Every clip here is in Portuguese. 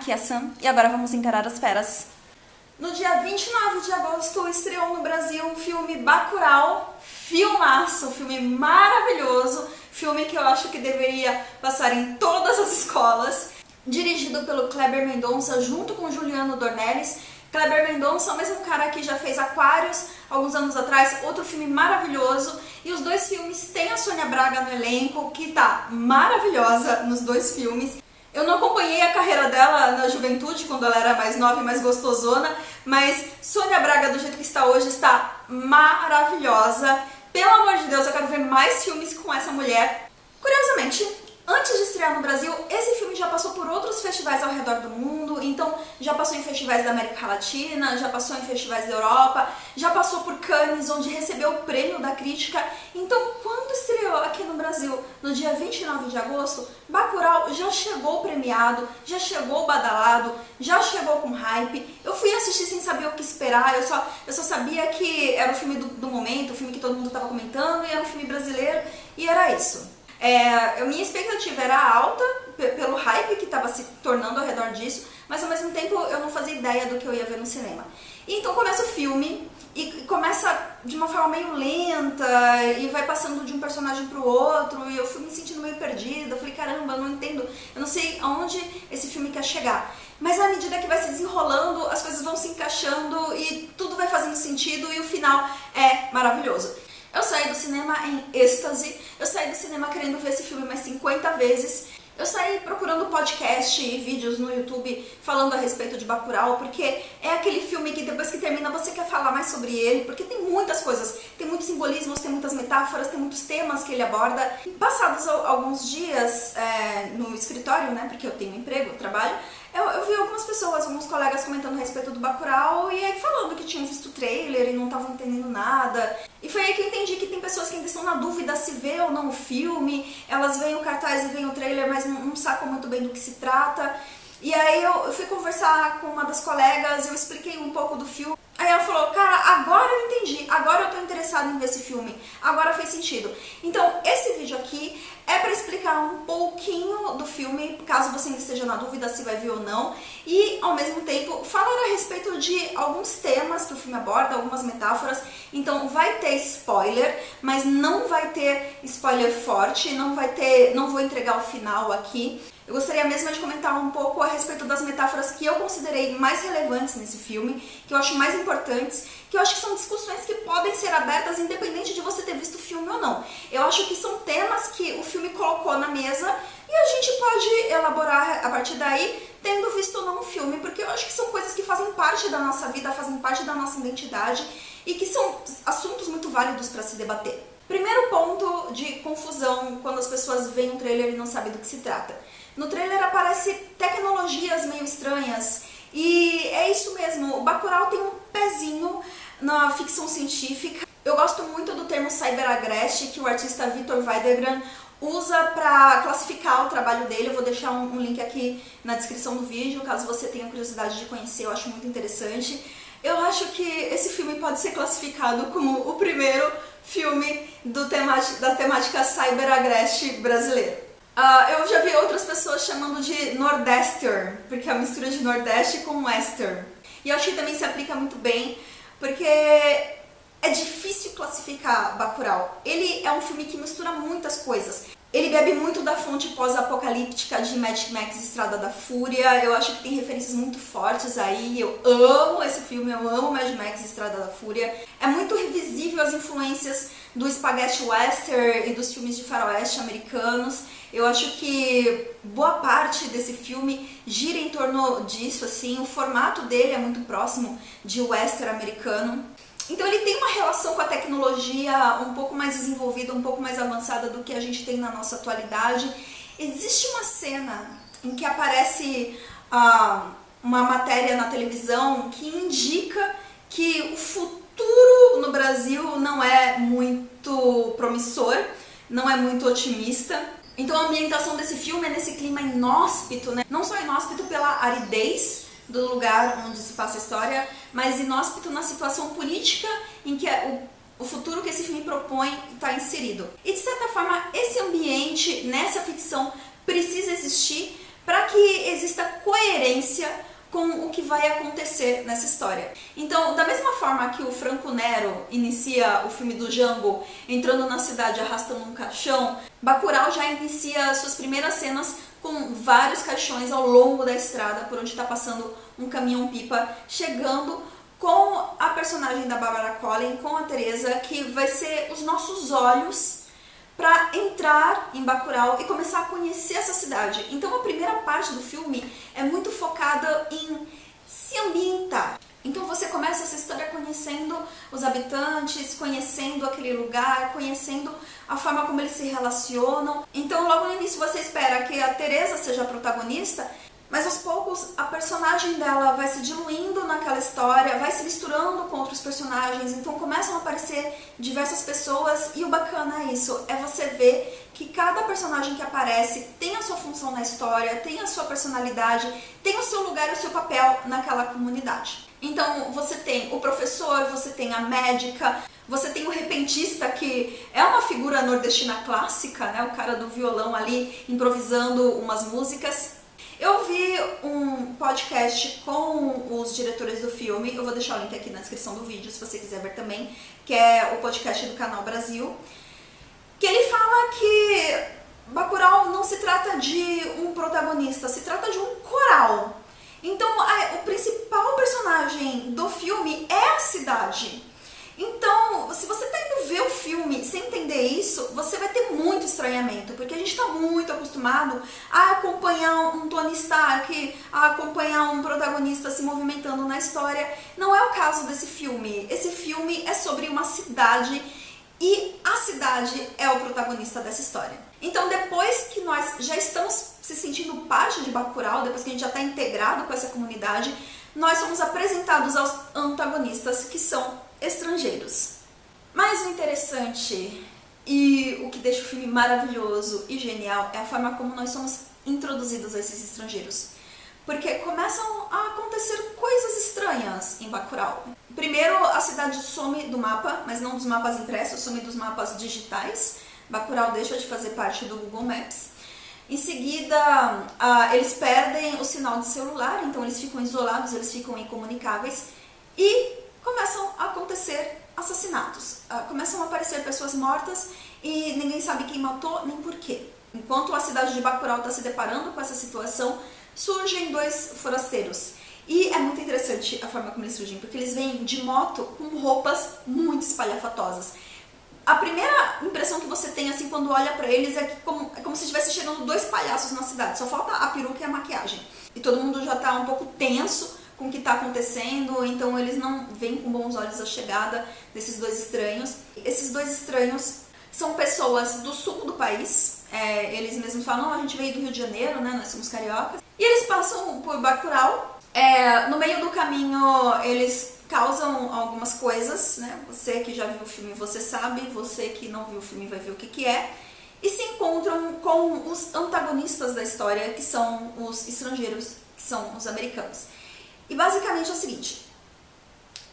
aqui é a Sam e agora vamos encarar as feras. No dia 29 de agosto estreou no Brasil o filme Bacurau, filmaço, filme maravilhoso, filme que eu acho que deveria passar em todas as escolas, dirigido pelo Kleber Mendonça junto com Juliano Dornelles. Kleber Mendonça é o mesmo cara que já fez Aquários alguns anos atrás, outro filme maravilhoso, e os dois filmes têm a Sônia Braga no elenco, que tá maravilhosa nos dois filmes. Eu não acompanhei a carreira dela na juventude, quando ela era mais nova e mais gostosona, mas Sônia Braga, do jeito que está hoje, está maravilhosa. Pelo amor de Deus, eu quero ver mais filmes com essa mulher. Curiosamente, antes de estrear no Brasil, esse filme já passou por outros festivais ao redor do mundo, então já passou em festivais da América Latina, já passou em festivais da Europa, já passou por Cannes, onde recebeu o prêmio da crítica. Então, quando estreou aqui no Brasil, no dia 29 de agosto, Bacurau já chegou premiado, já chegou badalado, já chegou com hype. Eu fui assistir sem saber o que esperar, eu só sabia que era o filme do momento, o filme que todo mundo estava comentando, e era um filme brasileiro, e era isso. Minha expectativa era alta pelo hype que estava se tornando ao redor disso, mas ao mesmo tempo eu não fazia ideia do que eu ia ver no cinema. E então começa o filme, e começa de uma forma meio lenta, e vai passando de um personagem para o outro, e eu fui me sentindo meio perdida. Eu falei, caramba, eu não entendo, eu não sei aonde esse filme quer chegar. Mas à medida que vai se desenrolando, as coisas vão se encaixando, e tudo vai fazendo sentido, e o final é maravilhoso. Eu saí do cinema em êxtase, eu saí do cinema querendo ver esse filme mais 50 vezes, eu saí procurando podcast e vídeos no YouTube falando a respeito de Bacurau, porque é aquele filme que depois que termina você quer falar mais sobre ele, porque tem muitas coisas, tem muitos simbolismos, tem muitas metáforas, tem muitos temas que ele aborda. E passados alguns dias no escritório, né, porque eu tenho emprego, eu trabalho, eu vi algumas pessoas, alguns colegas comentando a respeito do Bacurau e aí falando que tinham visto o trailer e não estavam entendendo nada. E foi aí que eu entendi que tem pessoas que ainda estão na dúvida se vê ou não o filme, elas veem o cartaz e veem o trailer, mas não sacam muito bem do que se trata. E aí eu fui conversar com uma das colegas, eu expliquei um pouco do filme. Aí ela falou, cara, agora eu entendi, agora eu tô interessada em ver esse filme, agora fez sentido. Então, esse vídeo aqui é pra explicar um pouquinho do filme, caso você ainda esteja na dúvida se vai ver ou não, e ao mesmo tempo falar a respeito de alguns temas que o filme aborda, algumas metáforas. Então vai ter spoiler, mas não vai ter spoiler forte, não vou entregar o final aqui. Eu gostaria mesmo de comentar um pouco a respeito das metáforas que eu considerei mais relevantes nesse filme, que eu acho mais importantes, que eu acho que são discussões que podem ser abertas independente de você ter visto o filme ou não. Eu acho que são temas que o filme colocou na mesa e a gente pode elaborar a partir daí, tendo visto ou não o filme, porque eu acho que são coisas que fazem parte da nossa vida, fazem parte da nossa identidade e que são assuntos muito válidos para se debater. Primeiro ponto de confusão quando as pessoas veem um trailer e não sabem do que se trata. No trailer aparece tecnologias meio estranhas e é isso mesmo, o Bacurau tem um pezinho na ficção científica. Eu gosto muito do termo cyberagreste que o artista Vitor Weidergran usa para classificar o trabalho dele. Eu vou deixar um link aqui na descrição do vídeo, caso você tenha curiosidade de conhecer, eu acho muito interessante. Eu acho que esse filme pode ser classificado como o primeiro filme da temática cyberagreste brasileiro. Eu já vi outras pessoas chamando de Nordester, porque é a mistura de Nordeste com Western. E eu acho que também se aplica muito bem, porque é difícil classificar Bacurau. Ele é um filme que mistura muitas coisas. Ele bebe muito da fonte pós-apocalíptica de Mad Max Estrada da Fúria. Eu acho que tem referências muito fortes aí. Eu amo esse filme, eu amo Mad Max Estrada da Fúria. É muito revisível as influências do spaghetti western e dos filmes de faroeste americanos. Eu acho que boa parte desse filme gira em torno disso, assim. O formato dele é muito próximo de western americano. Então ele tem uma relação com a tecnologia um pouco mais desenvolvida, um pouco mais avançada do que a gente tem na nossa atualidade. Existe uma cena em que aparece uma matéria na televisão que indica que o futuro no Brasil não é muito promissor, não é muito otimista. Então a ambientação desse filme é nesse clima inóspito, né? Não só inóspito pela aridez do lugar onde se passa a história, mas inóspito na situação política em que o futuro que esse filme propõe está inserido. E de certa forma, esse ambiente nessa ficção precisa existir para que exista coerência coerência com o que vai acontecer nessa história. Então, da mesma forma que o Franco Nero inicia o filme do Django entrando na cidade arrastando um caixão, Bacurau já inicia suas primeiras cenas com vários caixões ao longo da estrada por onde está passando um caminhão-pipa, chegando com a personagem da Barbara Collin, com a Teresa, que vai ser os nossos olhos para entrar em Bacurau e começar a conhecer essa cidade. Então a primeira parte do filme é muito focada em se ambientar. Então você começa essa história conhecendo os habitantes, conhecendo aquele lugar, conhecendo a forma como eles se relacionam. Então logo no início você espera que a Teresa seja a protagonista, mas aos poucos a personagem dela vai se diluindo naquela história, vai se misturando com outros personagens, então começam a aparecer diversas pessoas e o bacana é isso, é você ver que cada personagem que aparece tem a sua função na história, tem a sua personalidade, tem o seu lugar e o seu papel naquela comunidade. Então você tem o professor, você tem a médica, você tem o repentista, que é uma figura nordestina clássica, né? O cara do violão ali improvisando umas músicas. Eu vi um podcast com os diretores do filme, eu vou deixar o link aqui na descrição do vídeo, se você quiser ver também, que é o podcast do Canal Brasil, que ele fala que Bacurau não se trata de um protagonista, se trata de um coral. Então, o principal personagem do filme é a cidade. Então, se você está indo ver o filme sem entender isso, você vai ter muito estranhamento, porque a gente está muito acostumado a acompanhar um Tony Stark, a acompanhar um protagonista se movimentando na história. Não é o caso desse filme. Esse filme é sobre uma cidade e a cidade é o protagonista dessa história. Então, depois que nós já estamos se sentindo parte de Bacurau, depois que a gente já está integrado com essa comunidade, nós somos apresentados aos antagonistas, que são estrangeiros. Mas o interessante e o que deixa o filme maravilhoso e genial é a forma como nós somos introduzidos a esses estrangeiros. Porque começam a acontecer coisas estranhas em Bacurau. Primeiro, a cidade some do mapa, mas não dos mapas impressos, some dos mapas digitais. Bacurau deixa de fazer parte do Google Maps. Em seguida, eles perdem o sinal de celular, então eles ficam isolados, eles ficam incomunicáveis. E começam a acontecer assassinatos, começam a aparecer pessoas mortas e ninguém sabe quem matou nem por quê. Enquanto a cidade de Bacurau está se deparando com essa situação, surgem dois forasteiros. E é muito interessante a forma como eles surgem, porque eles vêm de moto com roupas muito espalhafatosas. A primeira impressão que você tem assim quando olha pra eles é como se estivesse chegando dois palhaços na cidade, só falta a peruca e a maquiagem. E todo mundo já tá um pouco tenso com o que está acontecendo, então eles não veem com bons olhos a chegada desses dois estranhos. Esses dois estranhos são pessoas do sul do país, eles mesmos falam, não, a gente veio do Rio de Janeiro, né, nós somos cariocas, e eles passam por Bacurau, no meio do caminho eles causam algumas coisas, né, você que já viu o filme você sabe, você que não viu o filme vai ver o que é, e se encontram com os antagonistas da história, que são os estrangeiros, que são os americanos. E basicamente é o seguinte,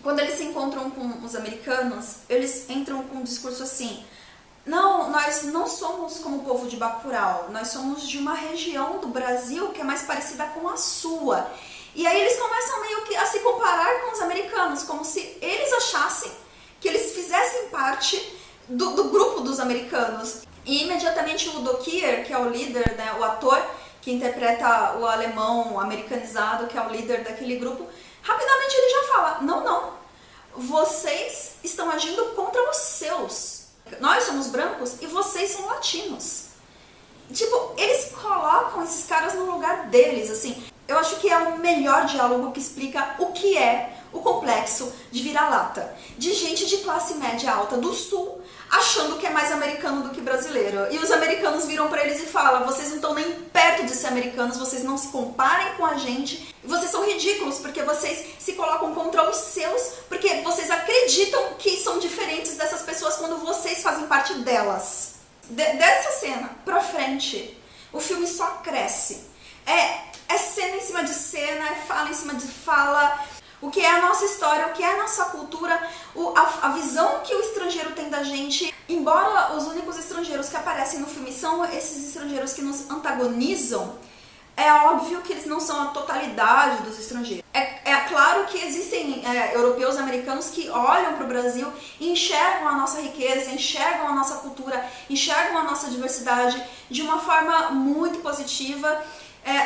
quando eles se encontram com os americanos, eles entram com um discurso assim, não, nós não somos como o povo de Bacurau, nós somos de uma região do Brasil que é mais parecida com a sua. E aí eles começam meio que a se comparar com os americanos, como se eles achassem que eles fizessem parte do grupo dos americanos. E imediatamente o Udo Kier, que é o líder, né, o ator, que interpreta o alemão americanizado, que é o líder daquele grupo, rapidamente ele já fala, não, vocês estão agindo contra os seus. Nós somos brancos e vocês são latinos. Tipo, eles colocam esses caras no lugar deles, assim. Eu acho que é o melhor diálogo que explica o que é o complexo de vira-lata. De gente de classe média alta do sul, achando que é mais americano do que brasileiro. E os americanos viram pra eles e falam, vocês não estão nem perto de ser americanos, vocês não se comparem com a gente, vocês são ridículos porque vocês se colocam contra os seus, porque vocês acreditam que são diferentes dessas pessoas quando vocês fazem parte delas. Dessa cena pra frente, o filme só cresce. É cena em cima de cena, é fala em cima de fala. O que é a nossa história, o que é a nossa cultura, a visão que o estrangeiro tem da gente. Embora os únicos estrangeiros que aparecem no filme são esses estrangeiros que nos antagonizam, É óbvio que eles não são a totalidade dos estrangeiros. É claro que existem europeus americanos que olham para o Brasil e enxergam a nossa riqueza, enxergam a nossa cultura, enxergam a nossa diversidade de uma forma muito positiva.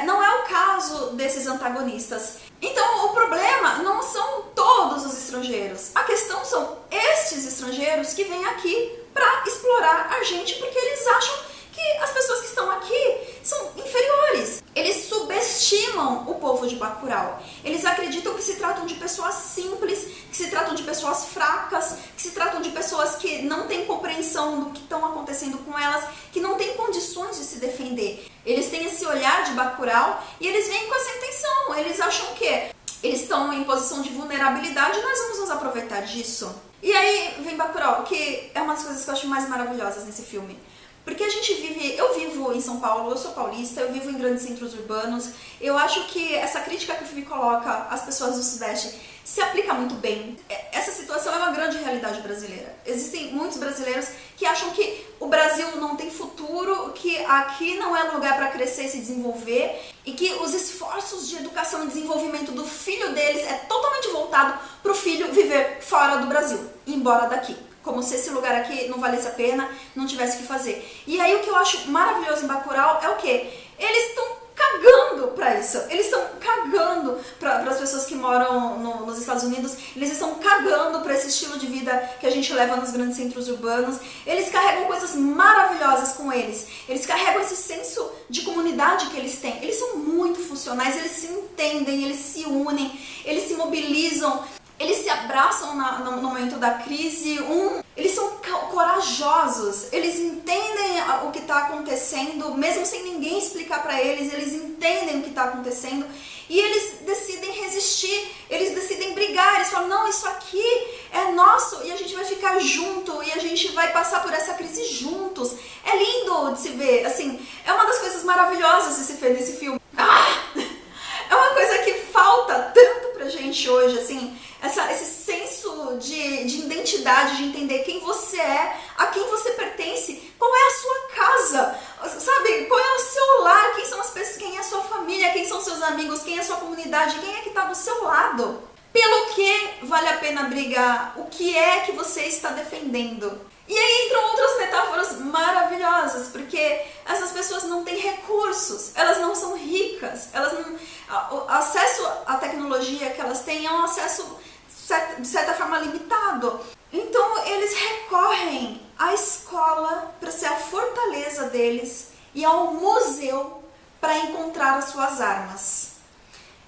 Não é o caso desses antagonistas. Então, o problema não são todos os estrangeiros. A questão são estes estrangeiros que vêm aqui para explorar a gente porque eles acham que as pessoas que estão aqui são inferiores. Eles subestimam o povo de Bacurau. Eles acreditam que se tratam de pessoas simples, que se tratam de pessoas fracas, que se tratam de pessoas que não têm compreensão do que estão acontecendo com elas, que não têm condições de se defender. Eles têm esse olhar de Bacurau e eles vêm com essa intenção. Eles acham que eles estão em posição de vulnerabilidade e nós vamos nos aproveitar disso. E aí vem Bacurau, que é uma das coisas que eu acho mais maravilhosas nesse filme. Porque a gente vive, eu vivo em São Paulo, eu sou paulista, eu vivo em grandes centros urbanos. Eu acho que essa crítica que o filme coloca às pessoas do Sudeste se aplica muito bem. Essa situação é uma grande realidade brasileira. Existem muitos brasileiros que acham que o Brasil não tem futuro, que aqui não é lugar para crescer e se desenvolver, e que os esforços de educação e desenvolvimento do filho deles é totalmente voltado para o filho viver fora do Brasil, ir embora daqui. Como se esse lugar aqui não valesse a pena, não tivesse o que fazer. E aí o que eu acho maravilhoso em Bacurau é o quê? Eles estão cagando pra isso. Eles estão cagando para as pessoas que moram nos Estados Unidos. Eles estão cagando pra esse estilo de vida que a gente leva nos grandes centros urbanos. Eles carregam coisas maravilhosas com eles. Eles carregam esse senso de comunidade que eles têm. Eles são muito funcionais, eles se entendem, eles se unem, eles se mobilizam. Eles se abraçam no momento da crise, eles são corajosos, eles entendem o que está acontecendo, mesmo sem ninguém explicar para eles, eles entendem o que está acontecendo e eles decidem resistir, eles decidem brigar, eles falam, não, isso aqui é nosso e a gente vai ficar junto e a gente vai passar por essa crise juntos. É lindo de se ver, assim, é uma das coisas maravilhosas de se ver nesse filme. É uma coisa que falta tanto pra gente hoje, assim, esse senso de identidade, de entender quem você é, a quem você pertence, qual é a sua casa, sabe? Qual é o seu lar, quem são as pessoas, quem é a sua família, quem são seus amigos, quem é a sua comunidade, quem é que tá do seu lado. Pelo que vale a pena brigar? O que é que você está defendendo? E aí entram outras metáforas maravilhosas, porque essas pessoas não têm recursos, elas não são ricas, elas não, o acesso à tecnologia que elas têm é um acesso de certa forma limitado. Então eles recorrem à escola para ser a fortaleza deles e ao museu para encontrar as suas armas.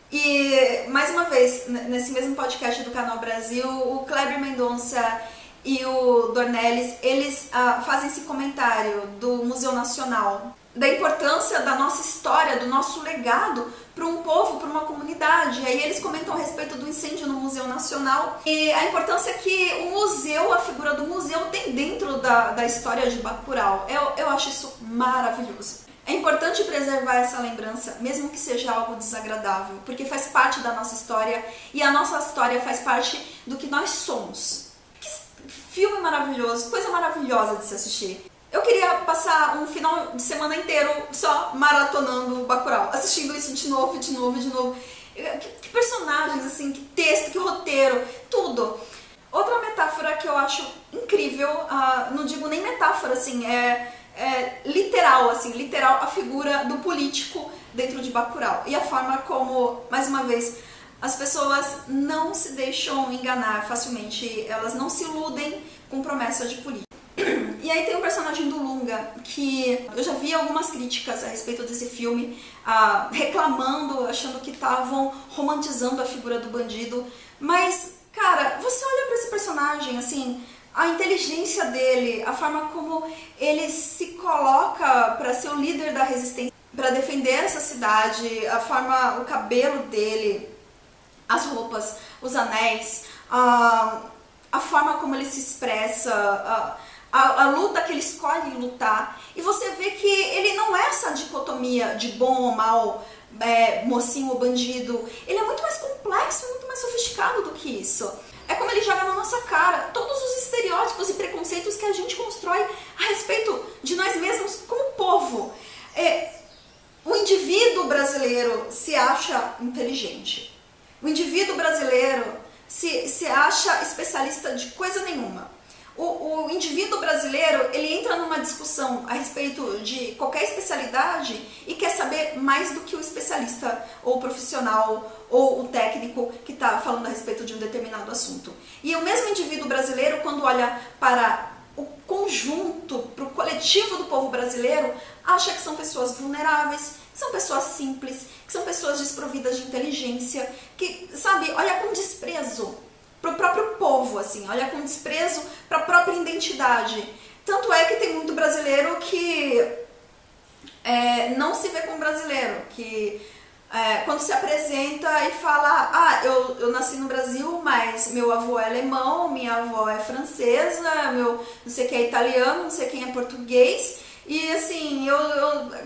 E mais uma vez, nesse mesmo podcast do Canal Brasil, o Kleber Mendonça e o Dornelles, eles fazem esse comentário do Museu Nacional, da importância da nossa história, do nosso legado para um povo, para uma comunidade. E aí eles comentam a respeito do incêndio no Museu Nacional e a importância que o museu, a figura do museu tem dentro da história de Bacurau. Eu acho isso maravilhoso. É importante preservar essa lembrança, mesmo que seja algo desagradável, porque faz parte da nossa história e a nossa história faz parte do que nós somos. Que filme maravilhoso, coisa maravilhosa de se assistir. Eu queria passar um final de semana inteiro só maratonando Bacurau, assistindo isso de novo, de novo, de novo. Que personagens, assim, que texto, que roteiro, tudo. Outra metáfora que eu acho incrível, não digo nem metáfora, assim, literal, assim, literal a figura do político dentro de Bacurau. E a forma como, mais uma vez, as pessoas não se deixam enganar facilmente, elas não se iludem com promessas de política. E aí tem o personagem do Lunga, que eu já vi algumas críticas a respeito desse filme, reclamando, achando que estavam romantizando a figura do bandido. Mas, cara, você olha pra esse personagem, assim, a inteligência dele, a forma como ele se coloca para ser o líder da resistência, para defender essa cidade, a forma, o cabelo dele, as roupas, os anéis, a forma como ele se expressa, a luta que ele escolhe lutar, e você vê que ele não é essa dicotomia de bom ou mal, mocinho ou bandido. Ele é muito mais complexo, muito mais sofisticado do que isso. É como ele joga na nossa cara todos os estereótipos e preconceitos que a gente constrói a respeito de nós mesmos como povo. O indivíduo brasileiro se acha inteligente. O indivíduo brasileiro se acha especialista de coisa nenhuma. O indivíduo brasileiro, ele entra numa discussão a respeito de qualquer especialidade e quer saber mais do que o especialista, ou o profissional, ou o técnico que está falando a respeito de um determinado assunto. E o mesmo indivíduo brasileiro, quando olha para o conjunto, para o coletivo do povo brasileiro, acha que são pessoas vulneráveis, que são pessoas simples, que são pessoas desprovidas de inteligência, que, sabe, olha com desprezo para o próprio povo, assim, olha com desprezo para a própria identidade. Tanto é que tem muito brasileiro que não se vê como brasileiro, que quando se apresenta e fala, eu nasci no Brasil, mas meu avô é alemão, minha avó é francesa, meu não sei quem é italiano, não sei quem é português, e assim,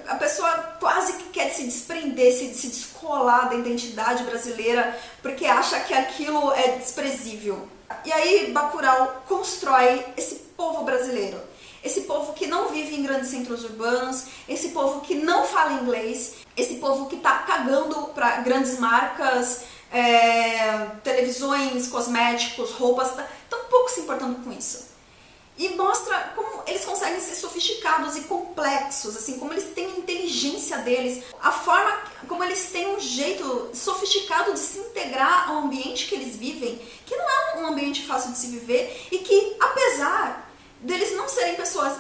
a pessoa quase que quer se desprender, se descolar da identidade brasileira, porque acha que aquilo é desprezível. E aí Bacurau constrói esse povo brasileiro, esse povo que não vive em grandes centros urbanos, esse povo que não fala inglês, esse povo que tá cagando para grandes marcas, televisões, cosméticos, roupas, tão pouco se importando com isso. E mostra como eles conseguem ser sofisticados e complexos, assim, como eles têm a inteligência deles, a forma como eles têm um jeito sofisticado de se integrar ao ambiente que eles vivem, que não é um ambiente fácil de se viver e que, apesar deles não serem pessoas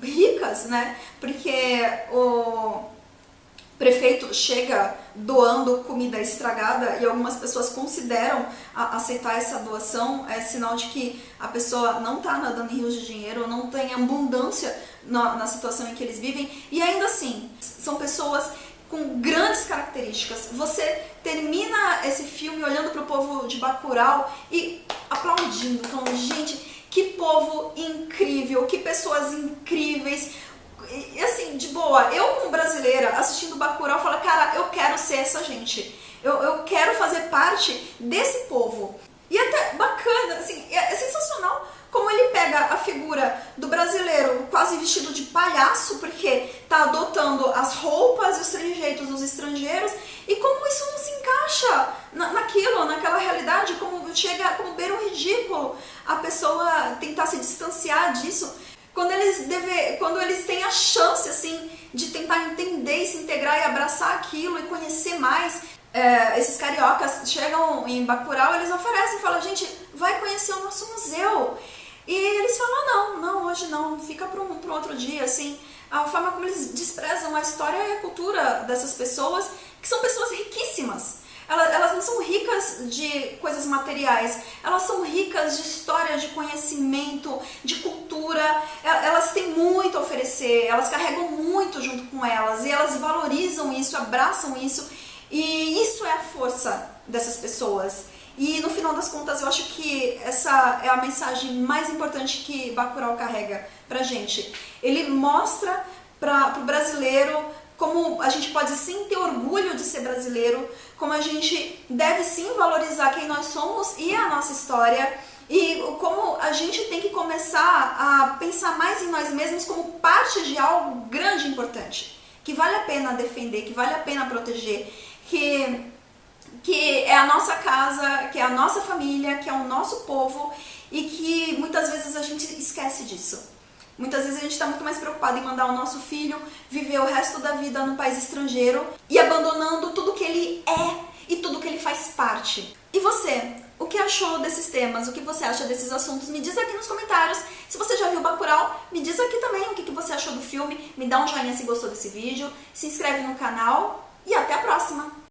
ricas, né, porque o prefeito chega doando comida estragada e algumas pessoas consideram aceitar essa doação, é sinal de que a pessoa não está nadando em rios de dinheiro, não tem abundância na situação em que eles vivem, e ainda assim, são pessoas com grandes características. Você termina esse filme olhando para o povo de Bacurau e aplaudindo, falando, gente, que povo incrível, que pessoas incríveis. E assim, de boa, eu como brasileira assistindo Bacurau, falo, cara, eu quero ser essa gente, eu quero fazer parte desse povo. E até bacana, assim, é sensacional como ele pega a figura do brasileiro quase vestido de palhaço, porque tá adotando as roupas e os trejeitos dos estrangeiros, e como isso não se encaixa naquela realidade, como chega, como beira um ridículo a pessoa tentar se distanciar disso. Quando eles têm a chance, assim, de tentar entender e se integrar e abraçar aquilo e conhecer mais, esses cariocas chegam em Bacurau, eles oferecem, falam, gente, vai conhecer o nosso museu. E eles falam, não, hoje não, fica para um outro dia, assim. A forma como eles desprezam a história e a cultura dessas pessoas, que são pessoas riquíssimas. Elas não são ricas de coisas materiais, elas são ricas de história, de conhecimento, de cultura, elas têm muito a oferecer, elas carregam muito junto com elas, e elas valorizam isso, abraçam isso, e isso é a força dessas pessoas. E no final das contas eu acho que essa é a mensagem mais importante que Bacurau carrega pra gente. Ele mostra pro brasileiro como a gente pode sim ter orgulho de ser brasileiro, como a gente deve sim valorizar quem nós somos e a nossa história, e como a gente tem que começar a pensar mais em nós mesmos como parte de algo grande e importante, que vale a pena defender, que vale a pena proteger, que é a nossa casa, que é a nossa família, que é o nosso povo, e que muitas vezes a gente esquece disso. Muitas vezes a gente está muito mais preocupado em mandar o nosso filho viver o resto da vida num país estrangeiro e abandonando tudo que ele é e tudo que ele faz parte. E você? O que achou desses temas? O que você acha desses assuntos? Me diz aqui nos comentários. Se você já viu Bacurau, me diz aqui também o que você achou do filme. Me dá um joinha se gostou desse vídeo. Se inscreve no canal e até a próxima!